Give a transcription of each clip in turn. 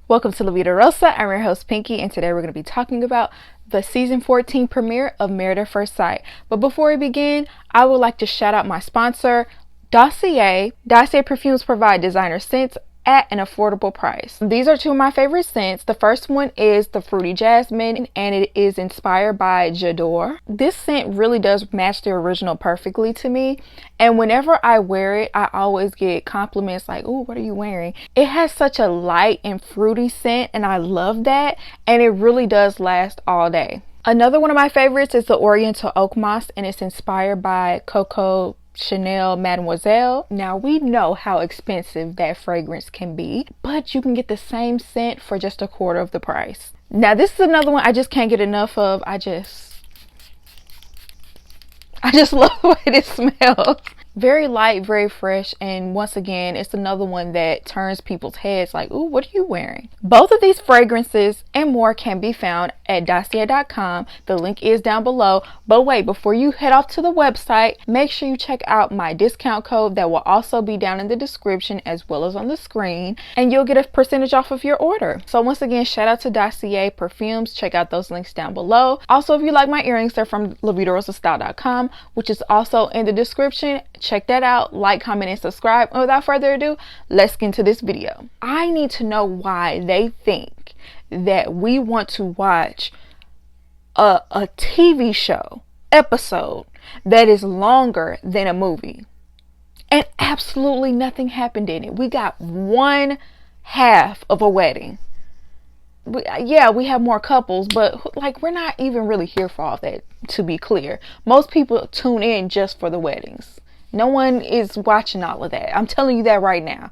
Welcome to La Vida Rosa. I'm your host Pinky, and today we're going to be talking about the season 14 premiere of Married at First Sight. But before we begin, I would like to shout out my sponsor, Dossier. Dossier perfumes provide designer scents at an affordable price. These are two of my favorite scents. The first one is the Fruity Jasmine, and it is inspired by J'adore. This scent really does match the original perfectly to me, and whenever I wear it, I always get compliments like, "Ooh, what are you wearing?" It has such a light and fruity scent, and I love that, and it really does last all day. Another one of my favorites is the Oriental Oak Moss, and it's inspired by Coco Chanel Mademoiselle. Now we know how expensive that fragrance can be, but you can get the same scent for just a quarter of the price. Now this is another one I just can't get enough of. I just love the way it smells. Very light, very fresh, and once again, it's another one that turns people's heads like, "Ooh, what are you wearing?" Both of these fragrances and more can be found at Dossier.com. The link is down below. But wait, before you head off to the website, make sure you check out my discount code that will also be down in the description as well as on the screen, and you'll get a percentage off of your order. So once again, shout out to Dossier Perfumes. Check out those links down below. Also, if you like my earrings, they're from LaVidaRosaStyle.com, which is also in the description. Check that out, like, comment, and subscribe. And without further ado, let's get into this video. I need to know why they think that we want to watch a TV show episode that is longer than a movie, and absolutely nothing happened in it. We got one half of a wedding. Yeah, we have more couples, but like, we're not even really here for all that, to be clear. Most people tune in just for the weddings. No one is watching all of that. I'm telling you that right now.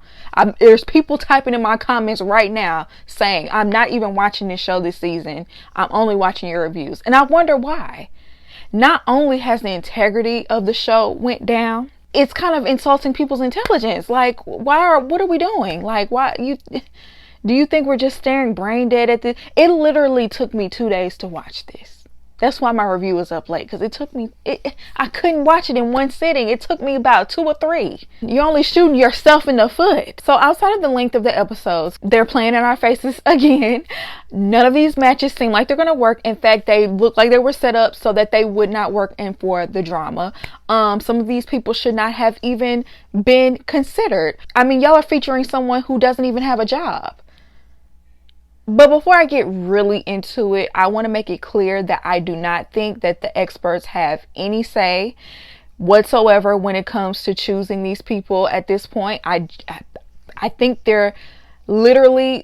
There's people typing in my comments right now saying, "I'm not even watching this show this season. I'm only watching your reviews." And I wonder why. Not only has the integrity of the show went down, it's kind of insulting people's intelligence. Like, what are we doing? Like, do you think we're just staring brain dead at this? It literally took me 2 days to watch this. That's why my review was up late, because I couldn't watch it in one sitting. It took me about 2 or 3. You're only shooting yourself in the foot. So outside of the length of the episodes, they're playing in our faces again. None of these matches seem like they're going to work. In fact, they look like they were set up so that they would not work in for the drama. Some of these people should not have even been considered. I mean, y'all are featuring someone who doesn't even have a job. But before I get really into it, I want to make it clear that I do not think that the experts have any say whatsoever when it comes to choosing these people at this point. I think they're literally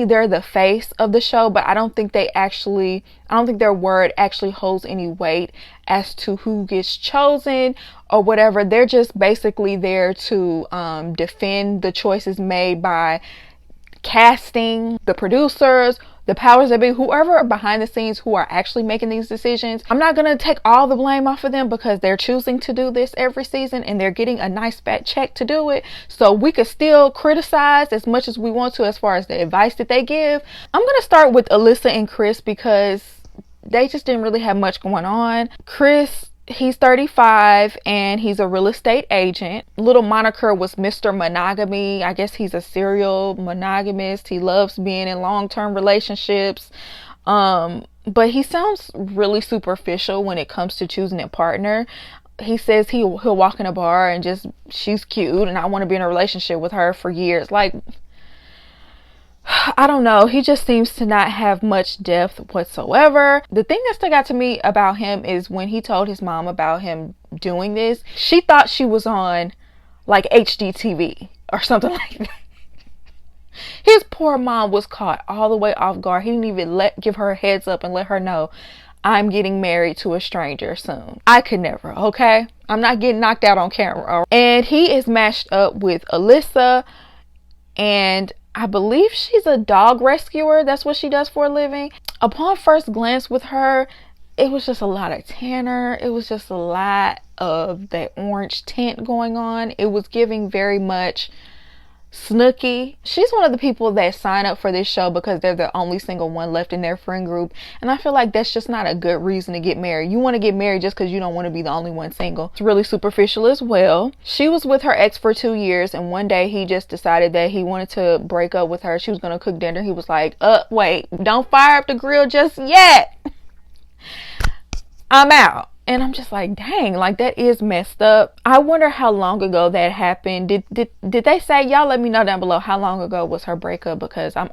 they're the face of the show, but I don't think their word actually holds any weight as to who gets chosen or whatever. They're just basically there to defend the choices made by casting, the producers, the powers that be, whoever are behind the scenes who are actually making these decisions. I'm not going to take all the blame off of them, because they're choosing to do this every season and they're getting a nice fat check to do it. So we could still criticize as much as we want to as far as the advice that they give. I'm going to start with Alyssa and Chris, because they just didn't really have much going on. Chris, he's 35 and he's a real estate agent. Little moniker was Mr. Monogamy. I guess he's a serial monogamist. He loves being in long-term relationships. But he sounds really superficial when it comes to choosing a partner. He says he'll walk in a bar and just, "She's cute and I want to be in a relationship with her for years." Like, I don't know. He just seems to not have much depth whatsoever. The thing that stuck out to me about him is when he told his mom about him doing this, she thought she was on like HGTV or something like that. His poor mom was caught all the way off guard. He didn't even give her a heads up and let her know, "I'm getting married to a stranger soon." I could never, okay? I'm not getting knocked out on camera. And he is matched up with Alyssa, and I believe she's a dog rescuer. That's what she does for a living. Upon first glance with her, it was just a lot of tanner. It was just a lot of that orange tint going on. It was giving very much Snooki. She's one of the people that sign up for this show because they're the only single one left in their friend group. And I feel like that's just not a good reason to get married. You want to get married just because you don't want to be the only one single. It's really superficial as well. She was with her ex for 2 years, and one day he just decided that he wanted to break up with her. She was going to cook dinner. He was like, wait, don't fire up the grill just yet. I'm out. And I'm just like, dang, like that is messed up. I wonder how long ago that happened. Did they say? Y'all let me know down below how long ago was her breakup, because I'm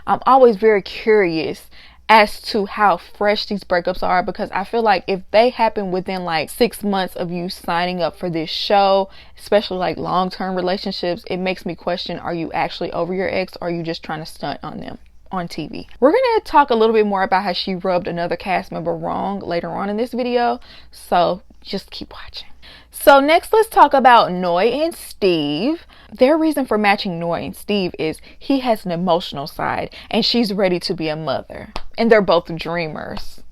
always very curious as to how fresh these breakups are, because I feel like if they happen within like 6 months of you signing up for this show, especially like long-term relationships, it makes me question, are you actually over your ex, or are you just trying to stunt on them on TV? We're gonna talk a little bit more about how she rubbed another cast member wrong later on in this video, so just keep watching. So next, let's talk about Noi and Steve. Their reason for matching Noi and Steve is he has an emotional side and she's ready to be a mother, and they're both dreamers.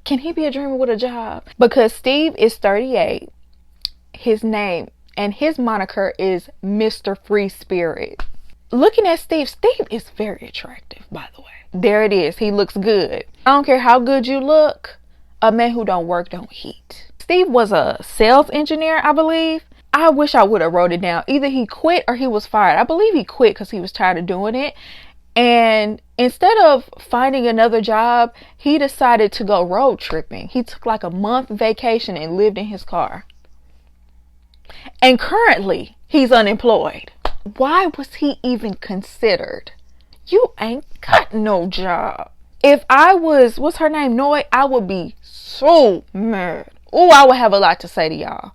Can he be a dreamer with a job? Because Steve is 38. His name and his moniker is Mr. Free Spirit. Looking at Steve is very attractive, by the way. There it is. He looks good. I don't care how good you look. A man who don't work don't eat. Steve was a sales engineer, I believe. I wish I would have wrote it down. Either he quit or he was fired. I believe he quit because he was tired of doing it. And instead of finding another job, he decided to go road tripping. He took like a month vacation and lived in his car. And currently, he's unemployed. Why was he even considered? You ain't got no job. If I was, what's her name, Noi, I would be so mad. Oh, I would have a lot to say to y'all.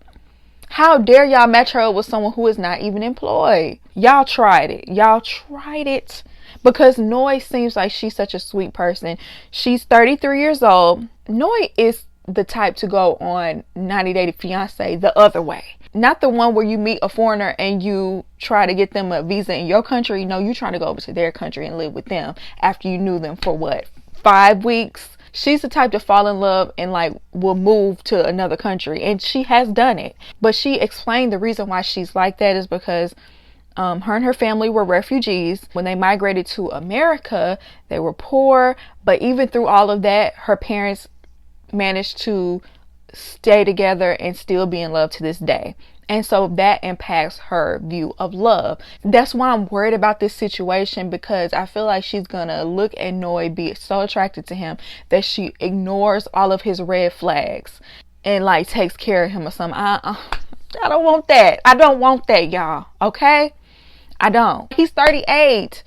How dare y'all match her up with someone who is not even employed? Y'all tried it. Y'all tried it. Because Noi seems like she's such a sweet person. She's 33 years old. Noi is the type to go on 90 Day Fiancé the other way. Not the one where you meet a foreigner and you try to get them a visa in your country. No, you're trying to go over to their country and live with them after you knew them for what, 5 weeks? She's the type to fall in love and like will move to another country, and she has done it. But she explained the reason why she's like that is because her and her family were refugees. When they migrated to America, they were poor, but even through all of that, her parents managed to stay together and still be in love to this day. And so that impacts her view of love. That's why I'm worried about this situation, because I feel like she's gonna look at Noi, be so attracted to him that she ignores all of his red flags and like takes care of him or something. I don't want that. I don't want that, y'all. Okay? I don't. He's 38.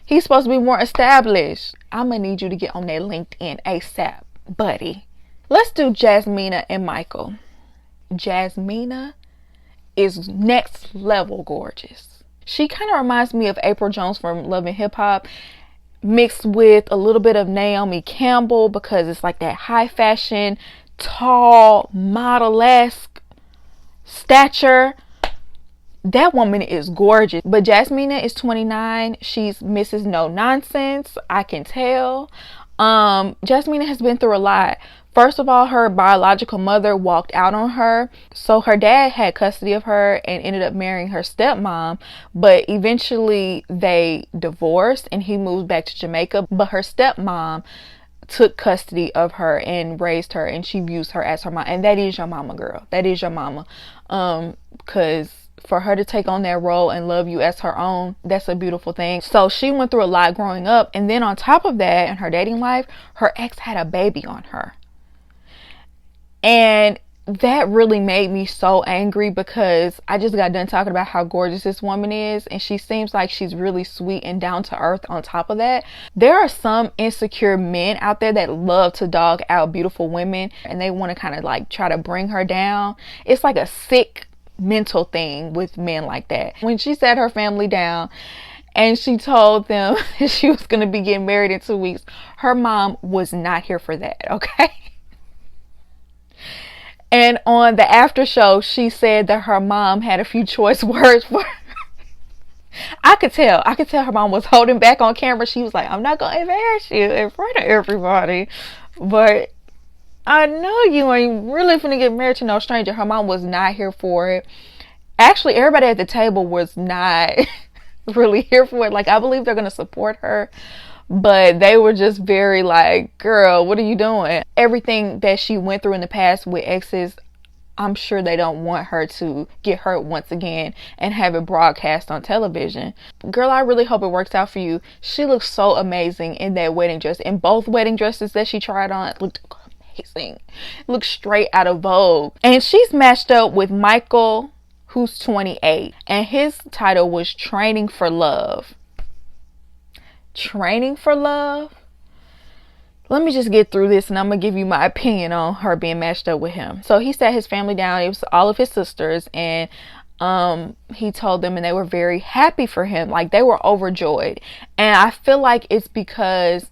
He's supposed to be more established. I'm gonna need you to get on that LinkedIn ASAP, buddy. Let's do Jasmina and Michael. Jasmina is next level gorgeous. She kind of reminds me of April Jones from Love and Hip Hop, mixed with a little bit of Naomi Campbell, because it's like that high fashion, tall, model-esque stature. That woman is gorgeous. But Jasmina is 29. She's Mrs. No Nonsense. I can tell. Jasmina has been through a lot. First of all, her biological mother walked out on her. So her dad had custody of her and ended up marrying her stepmom. But eventually they divorced and he moved back to Jamaica. But her stepmom took custody of her and raised her, and she views her as her mom. And that is your mama, girl. That is your mama. Because for her to take on that role and love you as her own, that's a beautiful thing. So she went through a lot growing up. And then on top of that, in her dating life, her ex had a baby on her. And that really made me so angry, because I just got done talking about how gorgeous this woman is, and she seems like she's really sweet and down to earth on top of that. There are some insecure men out there that love to dog out beautiful women, and they want to kind of like try to bring her down. It's like a sick mental thing with men like that. When she sat her family down and she told them she was going to be getting married in 2 weeks, her mom was not here for that, okay? And on the after show, she said that her mom had a few choice words for her. I could tell her mom was holding back on camera. She was like, I'm not going to embarrass you in front of everybody. But I know you ain't really finna get married to no stranger. Her mom was not here for it. Actually, everybody at the table was not really here for it. Like, I believe they're gonna support her, but they were just very like, girl, what are you doing? Everything that she went through in the past with exes, I'm sure they don't want her to get hurt once again and have it broadcast on television. Girl, I really hope it works out for you. She looks so amazing in that wedding dress. In both wedding dresses that she tried on, it looked amazing. It looked straight out of Vogue. And she's matched up with Michael, who's 28. And his title was Training for Love. Training for Love? Let me just get through this and I'm going to give you my opinion on her being matched up with him. So he sat his family down. It was all of his sisters. And he told them, and they were very happy for him. Like, they were overjoyed. And I feel like it's because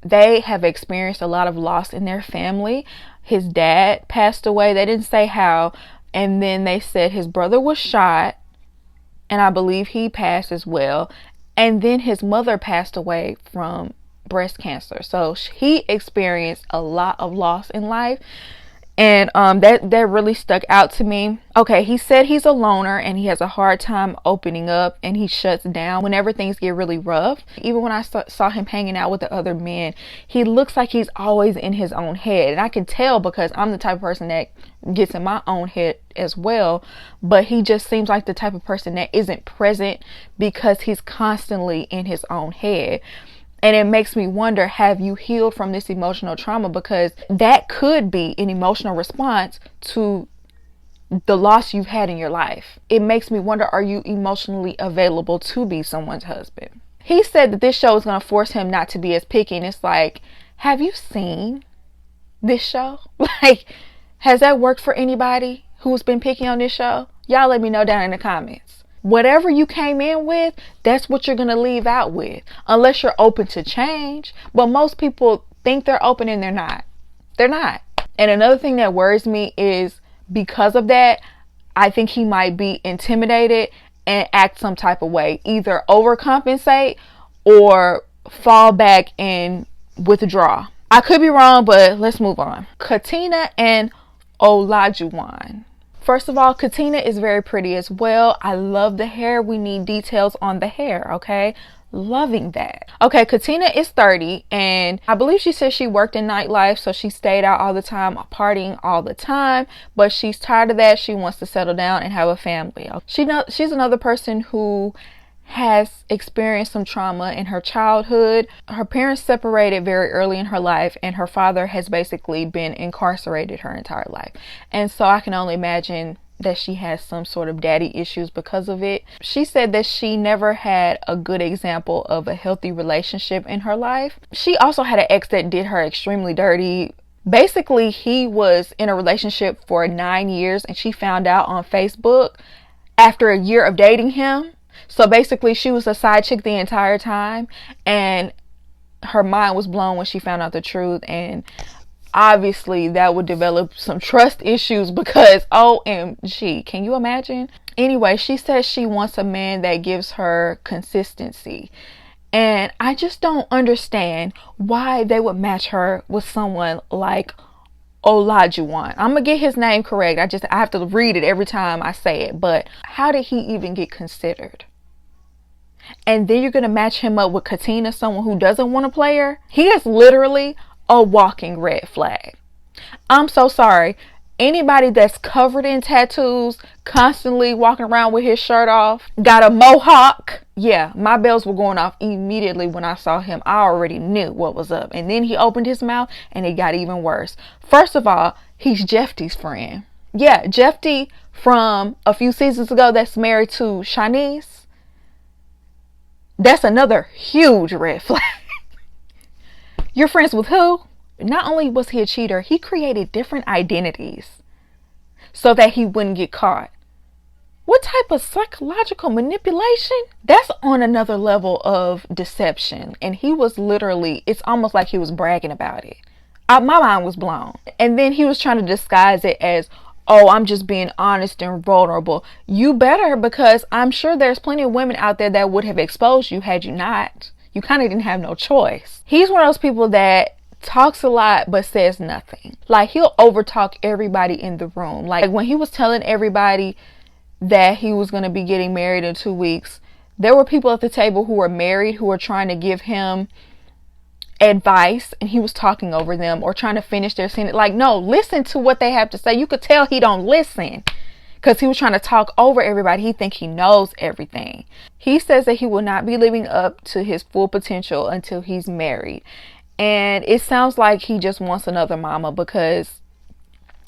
they have experienced a lot of loss in their family. His dad passed away. They didn't say how. And then they said his brother was shot. And I believe he passed as well. And then his mother passed away from breast cancer. So he experienced a lot of loss in life, and that really stuck out to me. Okay, he said he's a loner and he has a hard time opening up, and he shuts down whenever things get really rough. Even when I saw him hanging out with the other men, he looks like he's always in his own head, and I can tell because I'm the type of person that gets in my own head as well. But he just seems like the type of person that isn't present because he's constantly in his own head. And it makes me wonder, have you healed from this emotional trauma? Because that could be an emotional response to the loss you've had in your life. It makes me wonder, are you emotionally available to be someone's husband? He said that this show is going to force him not to be as picky. And it's like, have you seen this show? Like, has that worked for anybody who's been picky on this show? Y'all let me know down in the comments. Whatever you came in with, that's what you're going to leave out with, unless you're open to change. But most people think they're open and they're not. They're not. And another thing that worries me is because of that, I think he might be intimidated and act some type of way, either overcompensate or fall back and withdraw. I could be wrong, but let's move on. Katina and Olajuwon. First of all, Katina is very pretty as well. I love the hair. We need details on the hair, okay? Loving that. Okay, Katina is 30, and I believe she said she worked in nightlife, so she stayed out all the time, partying all the time, but she's tired of that. She wants to settle down and have a family. She's another person who has experienced some trauma in her childhood. Her parents separated very early in her life, and her father has basically been incarcerated her entire life. And so I can only imagine that she has some sort of daddy issues because of it. She said that she never had a good example of a healthy relationship in her life. She also had an ex that did her extremely dirty. Basically, he was in a relationship for 9 years, and she found out on Facebook after a year of dating him. So basically, she was a side chick the entire time, and her mind was blown when she found out the truth. And obviously, that would develop some trust issues because OMG, can you imagine? Anyway, she says she wants a man that gives her consistency. And I just don't understand why they would match her with someone like Olajuwon. I'm gonna get his name correct. I have to read it every time I say it. But how did he even get considered? And then you're gonna match him up with Katina, someone who doesn't want to play her. He is literally a walking red flag. I'm so sorry. Anybody that's covered in tattoos, constantly walking around with his shirt off, got a mohawk. Yeah, my bells were going off immediately when I saw him. I already knew what was up. And then he opened his mouth and it got even worse. First of all, he's Jeffy's friend. Yeah, Jeffy from a few seasons ago that's married to Shanice. That's another huge red flag. You're friends with who? Not only was he a cheater, he created different identities so that he wouldn't get caught. What type of psychological manipulation? That's on another level of deception. And he was literally, it's almost like he was bragging about it. My mind was blown. And then he was trying to disguise it as, oh, I'm just being honest and vulnerable. You better, because I'm sure there's plenty of women out there that would have exposed you had you not. You kind of didn't have no choice. He's one of those people that talks a lot but says nothing. Like, he'll overtalk everybody in the room. Like, when he was telling everybody that he was going to be getting married in 2 weeks, there were people at the table who were married who were trying to give him advice, and he was talking over them or trying to finish their sentence. Like, no, listen to what they have to say. You could tell he don't listen because he was trying to talk over everybody. He think he knows everything. He says that he will not be living up to his full potential until he's married. And it sounds like he just wants another mama because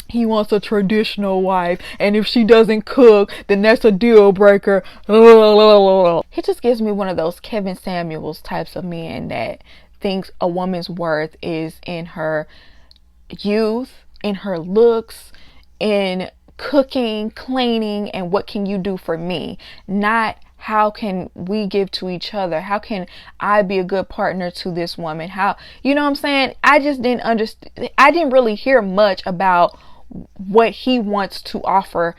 he wants a traditional wife, and if she doesn't cook, then that's a deal breaker. He just gives me one of those Kevin Samuels types of men that thinks a woman's worth is in her youth, in her looks, in cooking, cleaning, and what can you do for me, not how can we give to each other? How can I be a good partner to this woman? How, you know what I'm saying? I just didn't understand. I didn't really hear much about what he wants to offer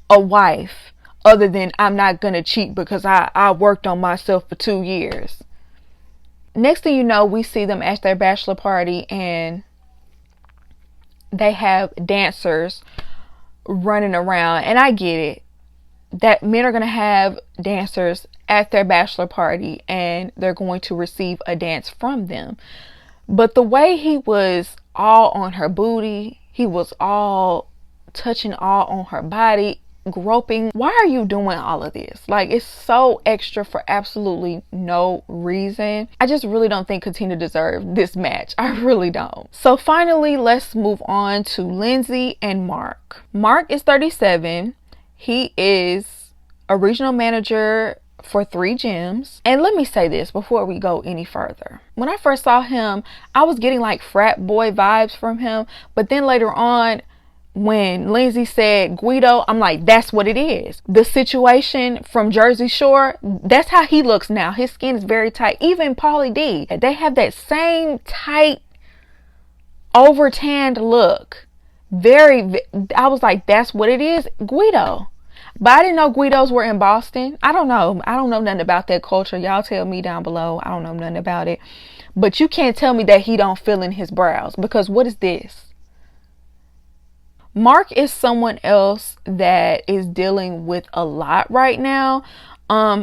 a wife other than I'm not gonna cheat because I worked on myself for 2 years. Next thing you know, we see them at their bachelor party and they have dancers running around, and I get it that men are going to have dancers at their bachelor party and they're going to receive a dance from them. But the way he was all on her booty, he was all touching all on her body, groping. Why are you doing all of this? Like, it's so extra for absolutely no reason. I just really don't think Katina deserved this match. I really don't. So finally, let's move on to Lindsay and Mark. Mark is 37. He is a regional manager for 3 gyms. And let me say this before we go any further. When I first saw him, I was getting like frat boy vibes from him. But then later on, when Lindsay said Guido, I'm like, that's what it is. The situation from Jersey Shore, that's how he looks now. His skin is very tight. Even Pauly D, they have that same tight, over tanned look. I was like, that's what it is, Guido. But I didn't know Guidos were in Boston. I don't know nothing about that culture. Y'all tell me down below. I don't know nothing about it. But you can't tell me that he don't fill in his brows, because what is this? Mark is someone else that is dealing with a lot right now.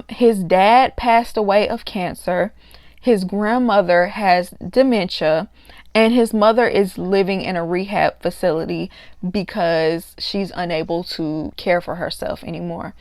His dad passed away of cancer. His grandmother has dementia. And his mother is living in a rehab facility because she's unable to care for herself anymore.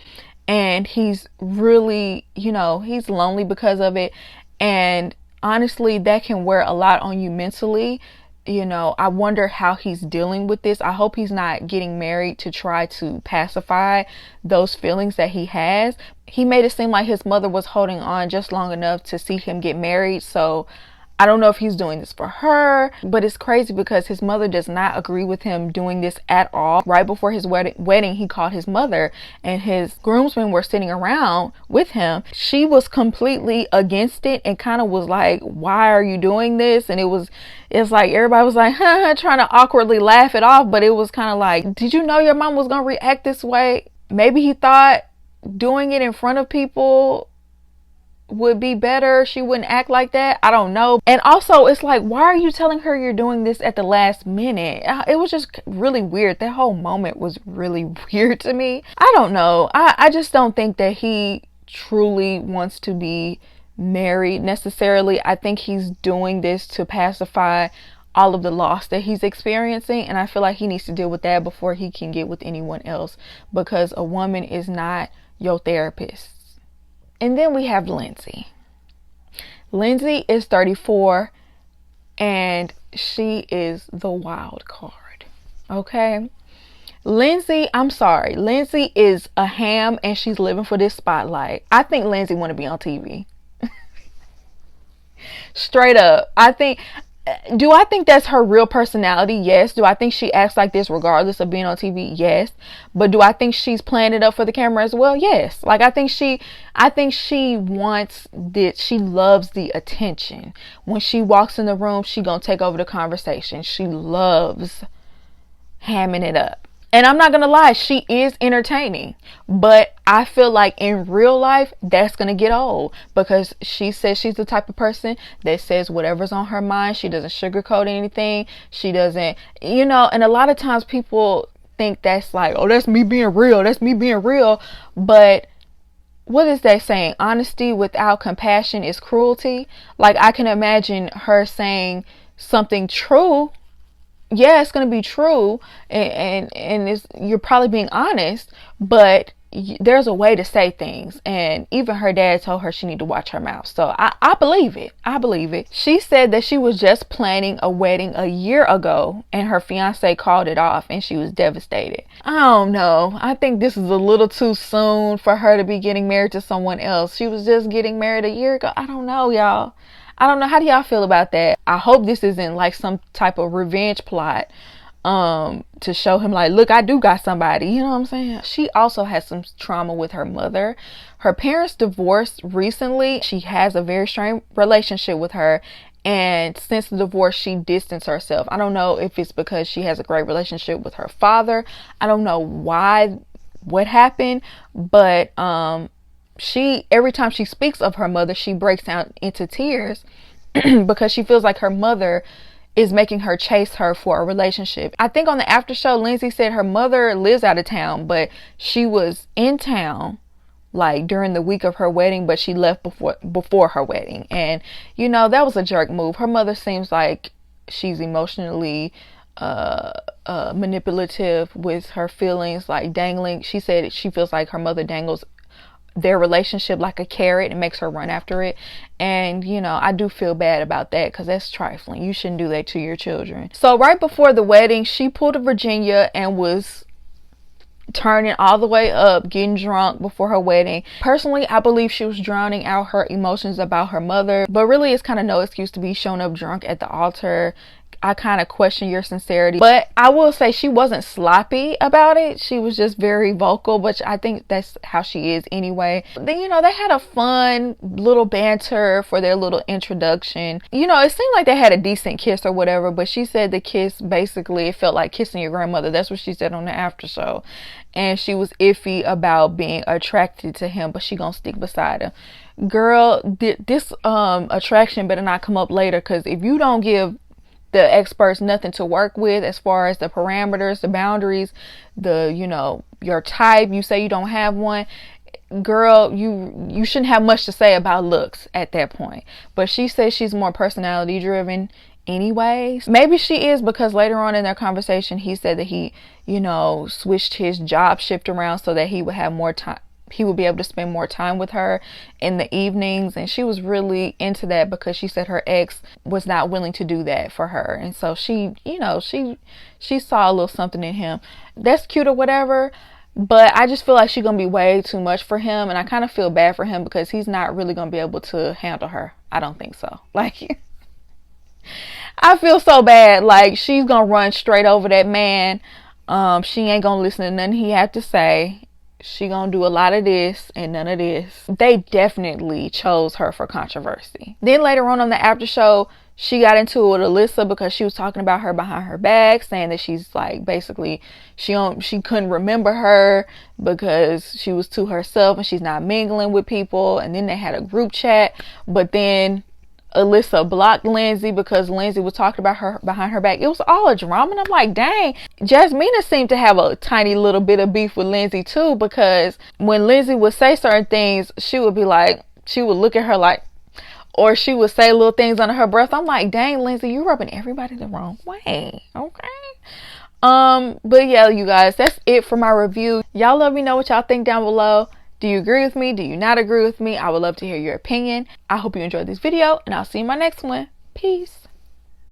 And he's really, he's lonely because of it. And honestly, that can wear a lot on you mentally. I wonder how he's dealing with this. I hope he's not getting married to try to pacify those feelings that he has. He made it seem like his mother was holding on just long enough to see him get married. So I don't know if he's doing this for her, but it's crazy because his mother does not agree with him doing this at all. Right before his wedding, he called his mother, and his groomsmen were sitting around with him. She was completely against it and kind of was like, why are you doing this? And it's like everybody was like, trying to awkwardly laugh it off, but it was kind of like, did you know your mom was going to react this way? Maybe he thought doing it in front of people would be better. She wouldn't act like that. I don't know. And also, it's like, why are you telling her you're doing this at the last minute? It was just really weird. That whole moment was really weird to me. I don't know. I just don't think that he truly wants to be married necessarily. I think he's doing this to pacify all of the loss that he's experiencing, and I feel like he needs to deal with that before he can get with anyone else, because a woman is not your therapist. And then we have Lindsay. Lindsay is 34 and she is the wild card. Okay? Lindsay, I'm sorry. Lindsay is a ham and she's living for this spotlight. I think Lindsay want to be on TV. Straight up. Do I think that's her real personality? Yes. Do I think she acts like this regardless of being on TV? Yes. But do I think she's playing it up for the camera as well? Yes. Like, I think she wants this. She loves the attention. When she walks in the room, she gonna take over the conversation. She loves hamming it up. And I'm not gonna lie, she is entertaining, but I feel like in real life that's gonna get old, because she says she's the type of person that says whatever's on her mind. She doesn't sugarcoat anything. She doesn't, you know, and a lot of times people think that's like, oh, that's me being real, that's me being real. But what is that saying? Honesty without compassion is cruelty. Like, I can imagine her saying something true. Yeah, it's gonna be true, and it's, you're probably being honest, but there's a way to say things. And even her dad told her she need to watch her mouth. So I believe it. I believe it. She said that she was just planning a wedding a year ago and her fiance called it off and she was devastated. I don't know. I think this is a little too soon for her to be getting married to someone else. She was just getting married a year ago. I don't know, y'all. I don't know. How do y'all feel about that? I hope this isn't like some type of revenge plot to show him like, look, I do got somebody, you know what I'm saying? She also has some trauma with her mother. Her parents divorced recently. She has a very strained relationship with her, and since the divorce she distanced herself. I don't know if it's because she has a great relationship with her father. I don't know what happened, but she, every time she speaks of her mother, she breaks down into tears because she feels like her mother is making her chase her for a relationship. I think on the after show, Lindsay said her mother lives out of town, but she was in town like during the week of her wedding, but she left before her wedding. And you know, that was a jerk move. Her mother seems like she's emotionally manipulative with her feelings, like dangling. She said she feels like her mother dangles their relationship like a carrot and makes her run after it. And you know, I do feel bad about that because that's trifling. You shouldn't do that to your children. So right before the wedding, she pulled a Virginia and was turning all the way up, getting drunk before her wedding. Personally, I believe she was drowning out her emotions about her mother, but really it's kind of no excuse to be showing up drunk at the altar. I kind of question your sincerity, but I will say she wasn't sloppy about it. She was just very vocal, which I think that's how she is anyway. Then, you know, they had a fun little banter for their little introduction. You know, it seemed like they had a decent kiss or whatever, but she said the kiss, basically, it felt like kissing your grandmother. That's what she said on the after show. And she was iffy about being attracted to him, but she gonna stick beside him. Girl, this attraction better not come up later, because if you don't give the experts nothing to work with as far as the parameters, the boundaries, the, you know, your type, you say you don't have one, girl, you shouldn't have much to say about looks at that point. But she says she's more personality driven anyways. Maybe she is, because later on in their conversation he said that he, you know, switched his job shift around so that he would have more time, he would be able to spend more time with her in the evenings. And she was really into that because she said her ex was not willing to do that for her. And so she, you know, she saw a little something in him. That's cute or whatever, but I just feel like she's gonna be way too much for him. And I kind of feel bad for him because he's not really gonna be able to handle her. I don't think so. Like, I feel so bad. Like, she's gonna run straight over that man. She ain't gonna listen to nothing he had to say. She gonna do a lot of this and none of this. They definitely chose her for controversy. Then later on the after show, she got into it with Alyssa because she was talking about her behind her back, saying that she's like, basically she couldn't remember her because she was to herself and she's not mingling with people. And then they had a group chat, but then Alyssa blocked Lindsay because Lindsay was talking about her behind her back. It was all a drama, and I'm like, dang. Jasmina seemed to have a tiny little bit of beef with Lindsay too, because when Lindsay would say certain things, she would be like, she would look at her like, or she would say little things under her breath. I'm like, dang, Lindsay, you rubbing everybody the wrong way. Okay. But yeah, you guys, that's it for my review. Y'all let me know what y'all think down below. Do you agree with me? Do you not agree with me? I would love to hear your opinion. I hope you enjoyed this video, and I'll see you in my next one. Peace.